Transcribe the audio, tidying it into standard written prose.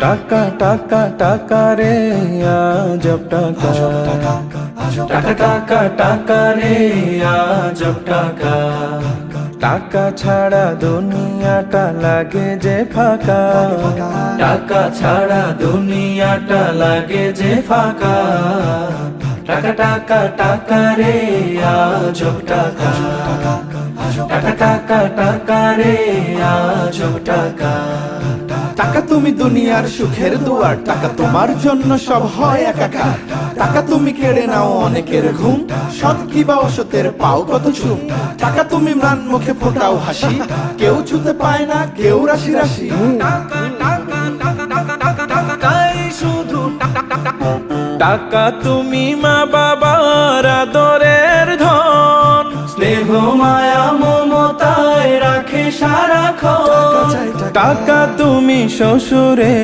টাকা টাকা টাকা রে আজব টাকা, টাকা টাকা টাকা রে আজব টাকা। টাকা ছাড়া দুনিয়াটা লাগে যে ফাঁকা, টাকা ছাড়া দুনিয়াটা লাগে যে ফাঁকা। টাকা টাকা টাকা রে আজব টাকা, টাকা টাকা টাকা রে আজব টাকা। টাকা তুমি দুনিয়ার সুখের দুয়ার, টাকা তোমার জন্য সব হয় একাকার। টাকা তুমি কেড়ে নাও অনেকের ঘুম, সৎ কিবা অসতের পাও কত চুম। টাকা তুমি ম্লান মুখে ফোটাও হাসি, কেউ ছুতে পায় না কেউ রাশি রাশি। শুধু টাকা তুমি মা বাবার আদরের ধন, স্নেহ মায়া মমতায় রাখে সারাক্ষণ। টাকা তুমি শ্বশুরে